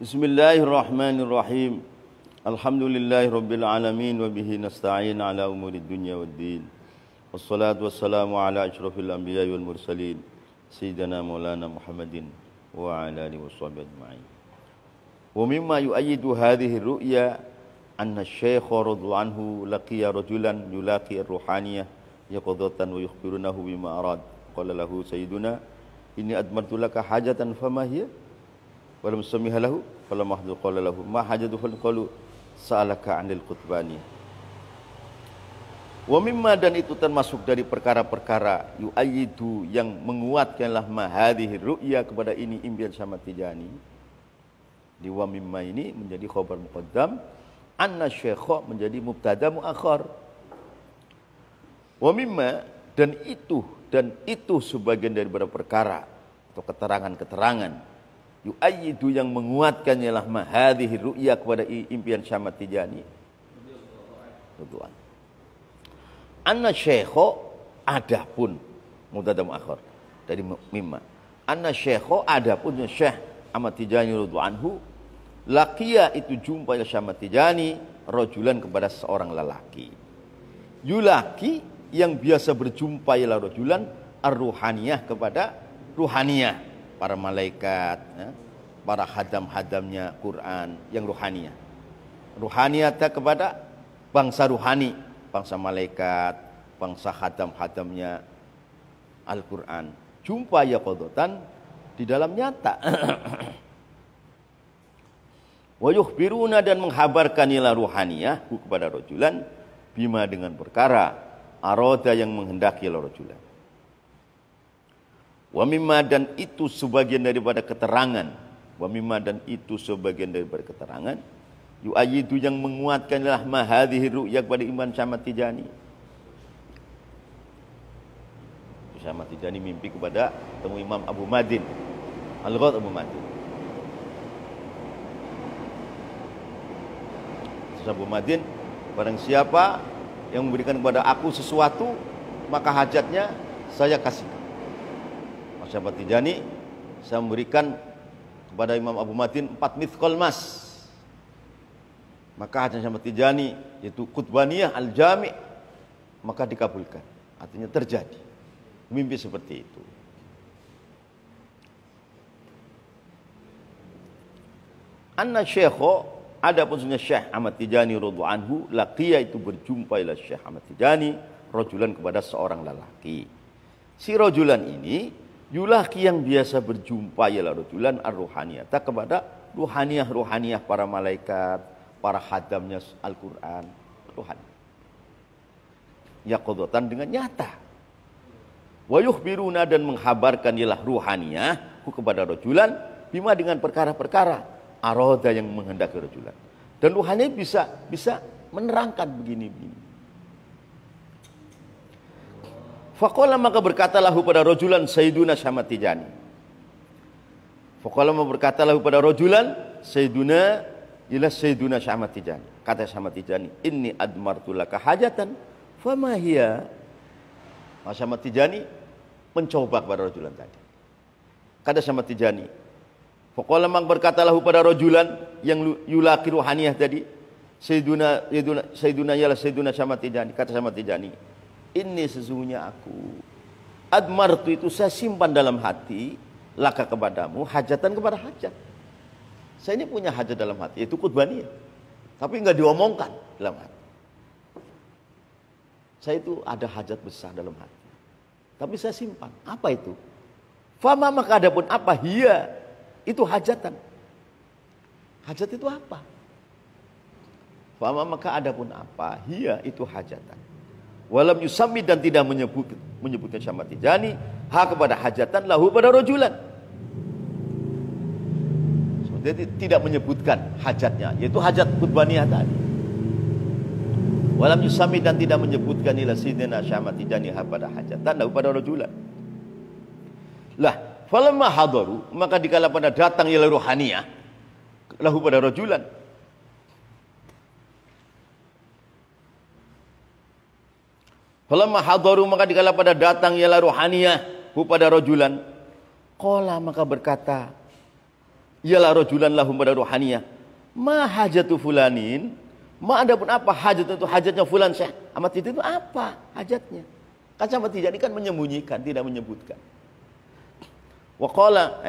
Bismillahirrahmanirrahim. Alhamdulillahirabbil alamin wa bihi nasta'in ala umurid dunya waddin. Wassalatu wassalamu ala asyrafil anbiya'i wal mursalin sayyidina maulana Muhammadin wa ala alihi washabbihi ajma'in. Wa mimma yu'ayyidu hadhihi ar-ru'ya anna asy-syaikh radhiyallahu anhu laqiya rajulan yulaqi ar-ruhaniyah yaqadatan wa yukhbirunahu bima arad. Qala lahu sayyiduna inni admartu laka hajatan fama hiya? Walam samiha lahu falam mahdhu qala lahu ma hajatu fal qalu sa'alaka 'anil qutbani. Wa mimma, dan itu termasuk dari perkara-perkara yu'ayyidu yang menguatkanlah ma hadhihi ru'ya kepada ini impian sama Tijani. Di wa mimma ini menjadi khabar muqaddam, anna syekha menjadi mubtada muakhar. Wa mimma, dan itu sebagian daripada perkara atau keterangan-keterangan yu'ayyidu yang menguatkannya lah ma hadhihi ru'ya kepada impian Syama Tijani radhiyallahu anhu. Anna syekha, adapun mubtada muakhar dari mimma, anna syekha, adapun Syekh Ahmad Tijani radhiyallahu anhu laqiya, itu jumpa Syama Tijani rajulan kepada seorang lelaki. Yulaki, yang biasa berjumpa ialah rajulan ar-ruhaniyah, kepada ruhaniyah, para malaikat, para hadam-hadamnya Quran yang ruhaniyah. Ruhaniyah kepada bangsa ruhani, bangsa malaikat, bangsa hadam-hadamnya Al-Quran. Jumpa ya qadatan, di dalam nyata. Wa yukhbiruna, dan menghabarkan ialah ruhaniyah kepada rajulan bima, dengan perkara arada yang menghendaki ialah rajulan. Wa mimma, dan itu sebagian daripada keterangan, wa mimma, dan itu sebagian daripada keterangan yu'ayyidu yang menguatkanlah ma hadhihi ru'ya kepada iman Syama Tijani. Syama Tijani mimpi kepada temu Imam Abu Madin Al-Ghad Abu Madin. Abu Madin, barang siapa yang memberikan kepada aku sesuatu, maka hajatnya saya kasih. Syama Tijani, saya memberikan kepada Imam Abu Madin 4 mithqal mas. Maka hajat Syama Tijani, yaitu Qutbaniyah al-Jami', maka dikabulkan. Artinya terjadi mimpi seperti itu. Anna syekha, adapun sunnah Syekh Ahmad Tijani radhiyallahu anhu laqiya, itu berjumpa ila Syekh Ahmad Tijani rajulan, kepada seorang lelaki. Si rajulan ini yulaki, yang biasa berjumpa ialah rajulan ar-ruhaniyah, kepada ruhaniyah para malaikat, para hadamnya Al-Quran, ruhani. Yaqadatan, dengan nyata. Wa yukhbiruna, dan menghabarkan ialah ruhaniyah kepada rajulan bima, dengan perkara-perkara arada yang menghendaki rajulan. Dan ruhaniyah bisa menerangkan begini-begini. Faqala, maka berkatalah pada rajulan Sayyiduna Syama Tijani. Faqala, maka berkatalah pada rajulan Sayyiduna ila Sayyiduna Syama Tijani. Kata Syama Tijani, inni admartu laka hajatan fama hiya. Syama Tijani mencoba kepada rajulan tadi. Kata Syama Tijani, faqala, maka berkatalah pada rajulan yang yulaki ruhaniyah tadi, Sayyiduna ila Sayyiduna Syama Tijani. Kata Syama Tijani, ini sesungguhnya aku admartu, itu saya simpan dalam hati laka, kepadamu hajatan, kepada hajat. Saya ini punya hajat dalam hati, itu Qutbaniyah, tapi enggak diomongkan dalam hati. Saya itu ada hajat besar dalam hati, tapi saya simpan. Apa itu? Fama, maka adapun apa hiya, itu hajatan. Hajat itu apa? Fama, maka adapun apa hiya, itu hajatan. Walam yusammi, dan tidak menyebutkan Syama Tijani ha kepada hajatan lahu pada rajulan. Jadi tidak menyebutkan hajatnya, yaitu hajat Qutbaniyah tadi. Walam yusammi, dan tidak menyebutkan ila Sayyidina Syama Tijani ha pada hajatan lahu pada rajulan. Lah, falamma hadaru, maka dikala pada datang ila ruhaniyah lahu pada rajulan. Falamma hadaru, maka dikala pada datang ialah ruhaniyah pada rajulan. Qala, maka berkata ialah rajulan lahum pada ruhaniyah. Ma hajatu fulanin, ma ada pun apa hajat itu, hajatnya fulan Syekh Ahmad Tijani itu apa hajatnya? Kan Syekh Ahmad Tijani kan menyembunyikan, tidak menyebutkan. Wa qala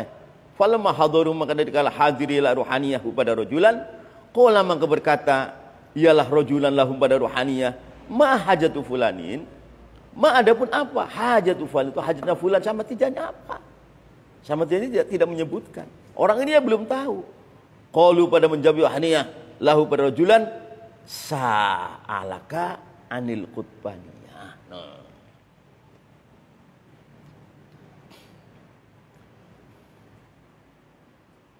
falamma hadaru, maka dikala hadir ila ruhaniyah pada rajulan, qala, maka berkata ialah rajulan lahum pada ruhaniyah, ma hajatu fulanin, ma ada pun apa hajatu fulan, itu hajatnya fulan Syekh Ahmad Tijani apa? Syekh Ahmad Tijani tidak menyebutkan. Orang ini dia belum tahu. Qalu, pada menjawab ruhaniyah lahu pada rajulan, sa'alaka anil qutbaniyah. Nah.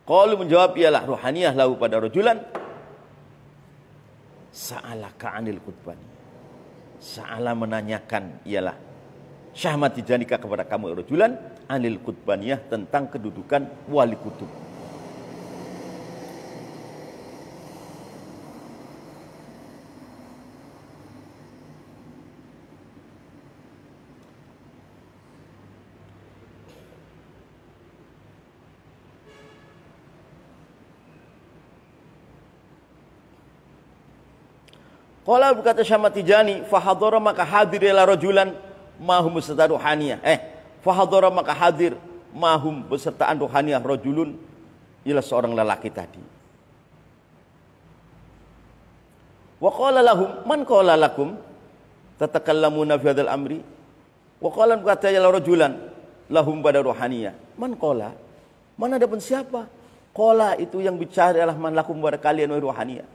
Qalu, menjawab ialah ruhaniyah lahu pada rajulan, sa'alaka anil qutbaniyah. Sa'ala, menanyakan ialah Syekh Ahmad Tijani kepada kamu rajulan anil qutbaniyah, tentang kedudukan wali kutub. Qala, berkata Syekh Ahmad Tijani, fahadhara, maka hadir ila rajulan mahum beserta ruhaniyah. Fahadhara, maka hadir mahum besertaan ruhaniyah rajulun, ialah seorang lelaki tadi. Wa qala lahum, man qala lakum tatakallamuna fi hadzal amri? Wa qala, berkata ialah rajulan lahum pada ruhaniyah. Man qala, mana ada pun siapa? Qala itu yang bicara adalah man lakum pada kalian wahai ruhaniyah.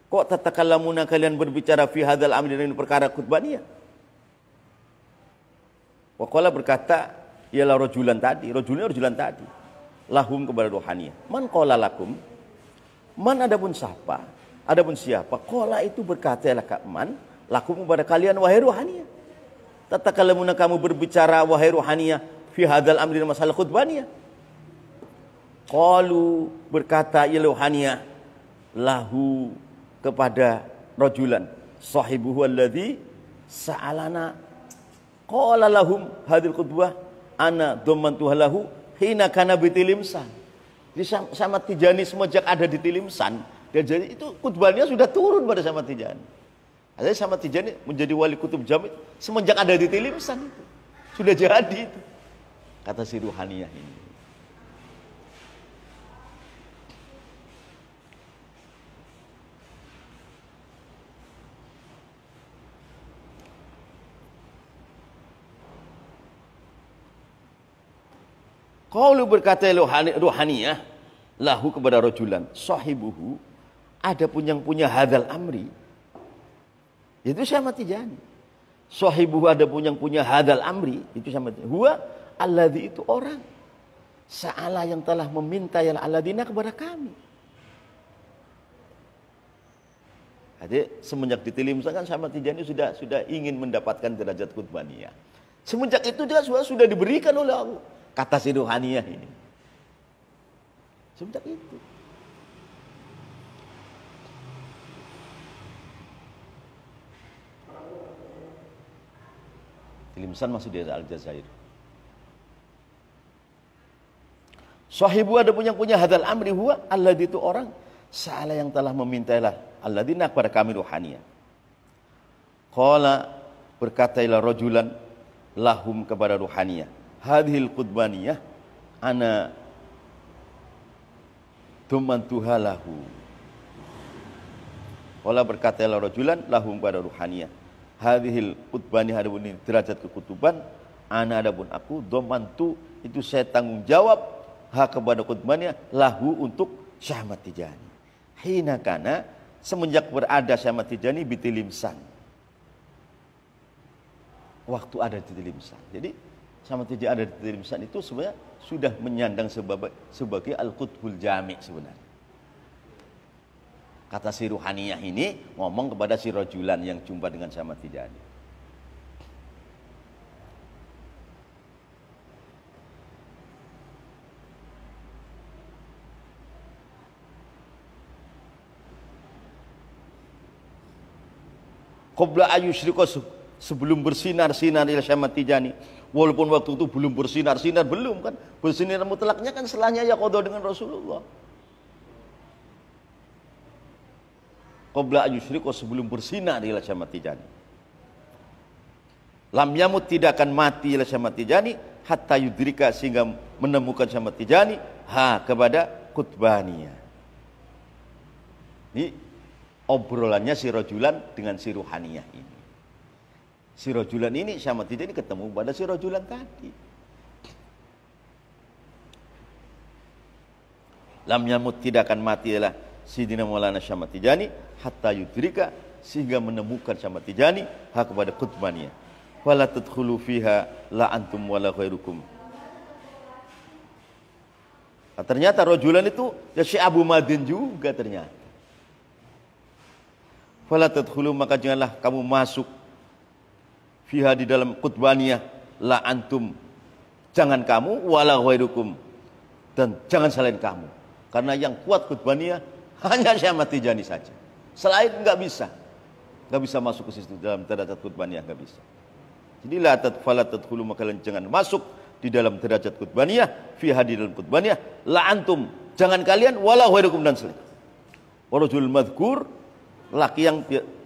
Kok tatakallamuna, kalian berbicara fi hadzal amri, dengan perkara qutbaniyah? Wa qala, berkata ialah rajulan tadi, rajulan tadi, lahum kepada ruhaniyah. Man qala lakum, man adapun siapa, adapun siapa, qala itu berkata ialah man lakum kepada kalian wahai ruhaniyah. Tatakallamuna, kamu berbicara wahai ruhaniyah fi hadzal amri, masalah qutbaniyah. Qalu, berkata ialah ruhaniyah lahu kepada rajulan, sahibuhu alladhi sa'alana, qala lahum hadil qutbah ana dhamantuha lahu hina kana bitilimsan. Jadi Syekh Ahmad Tijani semenjak ada di Tilimsan, jadi itu qutbaniyah sudah turun pada Syekh Ahmad Tijani. Jadi Syekh Ahmad Tijani menjadi wali kutub jami semenjak ada di Tilimsan itu. Sudah jadi itu. Kata si ruhaniyah ini. Qalu, berkata ruhaniyah lahu kepada rajulan, sahibuhu, ada pun yang punya hadzal amri, itu Syekh Ahmad Tijani. Sahibuhu, ada pun yang punya hadzal amri, itu Syekh Ahmad Tijani. Huwa alladzi, itu orang, sa'ala, yang telah meminta ya alladzina kepada kami. Jadi semenjak di Tilimsan kan Syekh Ahmad Tijani sudah ingin mendapatkan derajat qutbaniyah. Semenjak itu dia sudah diberikan oleh Allah. Kata si ruhaniyah ini. Sebentar itu. Tilimsan masuk di Aljazair. Sahibu, ada pun yang punya hadzal amri, huwa alladzi, itu orang, sa'ala, yang telah memintalah alladzina kepada kami ruhaniyah. Qala, berkata ila rajulan lahum kepada ruhaniyah, hadhil qutbaniyah ana tumantuha lahu. Qala, berkata ila rajulan lahum kepada ruhaniyah, hadhil qutbaniyah, adapun ini derajat kekutuban, ana, adapun aku, domantu, itu saya tanggung jawab, hak kepada qutbaniyah, lahu, untuk Syekh Ahmad Tijani. Hina kana, semenjak berada Syekh Ahmad Tijani di Tilimsan. Waktu ada di Tilimsan. Jadi Syekh Ahmad Tijani ada di Tilimsan itu sebenarnya sudah menyandang sebagai al-qutbul jami' sebenarnya. Kata si ruhaniyah ini ngomong kepada si rajulan yang jumpa dengan Syekh Ahmad Tijani. Qabla ayusyrika, sebelum bersinar-sinar ila Syekh Ahmad Tijani, Walaupun waktu itu belum bersinar-sinar, belum kan. Bersinar mutlaknya kan setelahnya ya qadha dengan Rasulullah. Qabla ayusyriko, sebelum bersinar ila Syamad Tijani. Lam yamut, tidak akan mati ila Syamad Tijani hatta yudrika, sehingga menemukan Syamad Tijani kepada Qutbaniyah. Ini obrolannya si Rajulan dengan si Ruhaniyah ini. Si Rajulan ini Syamad Tijani ketemu pada si Rajulan tadi. Lam yamut, tidak akan mati ila Sidina Maulana Syamad Tijani hatta yudrika, sehingga menemukan Syamad Tijani kepada Qutbaniyah. Wala tadkhulu fiha la antum wala ghairukum. Ternyata Rajulan itu ya Syekh Abu Madin juga ternyata. Fala tadkhulu, maka janganlah kamu masuk fiha, di dalam Qutbaniyah, la antum, jangan kamu, wala ghairukum, dan jangan selain kamu. Karena yang kuat Qutbaniyah hanya Syamad Tijani saja. Selain nggak bisa masuk ke situ dalam derajat Qutbaniyah, nggak bisa. Jadi fala tadkhulu, maka jangan masuk di dalam derajat Qutbaniyah, fiha, di dalam Qutbaniyah, la antum, jangan kalian, wala ghairukum, dan selain. Warajul madhkur, laki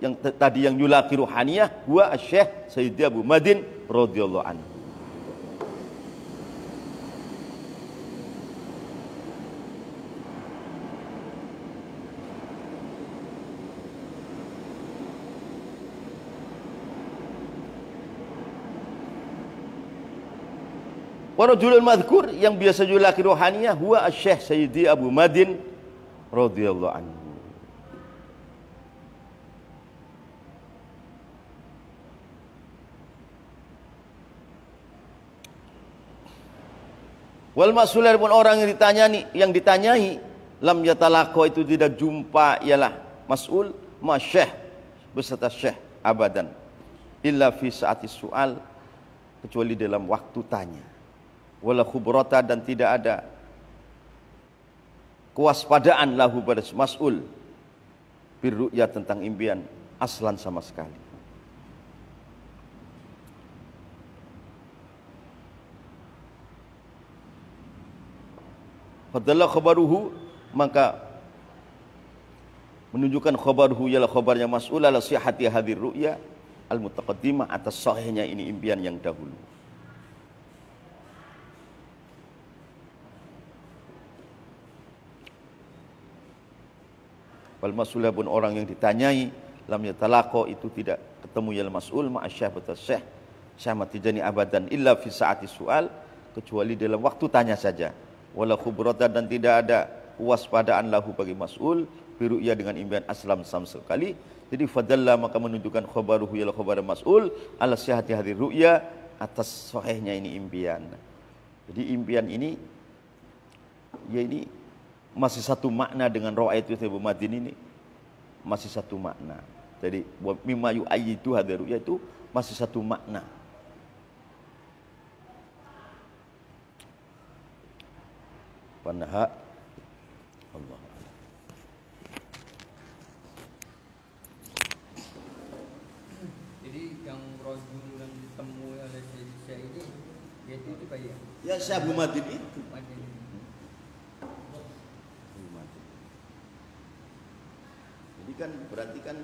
yang tadi yang yulaki Ruhaniyah, huwa Syekh Sayyidi Abu Madin radhiyallahu anhu. Warajul madhkur, yang biasa yulaki Ruhaniyah, huwa Syekh Sayyidi Abu Madin radhiyallahu anhu. Wal mas'ul, pun orang yang ditanyai, lam yatalaqo, itu tidak jumpa, ialah mas'ul ma syekh, beserta syekh abadan, illa fi sa'atis su'al, kecuali dalam waktu tanya. Wala khubrata, dan tidak ada kewaspadaan lahu pada mas'ul birru'ya, tentang impian, aslan sama sekali. Fadalla khabaruhu, maka menunjukkan khabaruhu ialah khabarnya mas'ul ala sihhati hadir ru'ya al-mutaqaddimah, atas sahihnya ini impian yang dahulu. Wal mas'ul, pun orang yang ditanyai, lam yatalaqo, itu tidak ketemu ialah mas'ul ma'asyah betas Syekh Syamad Tijani abadan, illa fi sa'ati su'al, kecuali dalam waktu tanya saja. Wala khubrata, dan tidak ada waspadaan lahu bagi mas'ul biru'ya, dengan impian aslam sama sekali. Jadi fadalla, maka menunjukkan khabaruhu ialah khabar mas'ul ala sihhati hadir ru'ya, atas sahihnya ini impian. Jadi impian ini ya ini masih satu makna dengan ra'aitu Abu Madin ini, masih satu makna. Jadi mimma yu'ayyidu hadir ru'ya itu masih satu makna. Panaha Allah. Jadi yang Rasul yang ditemui oleh Syekh ini, yaitu itu Pak ya? Ya Syekh Abu Madin itu. Jadi kan berarti kan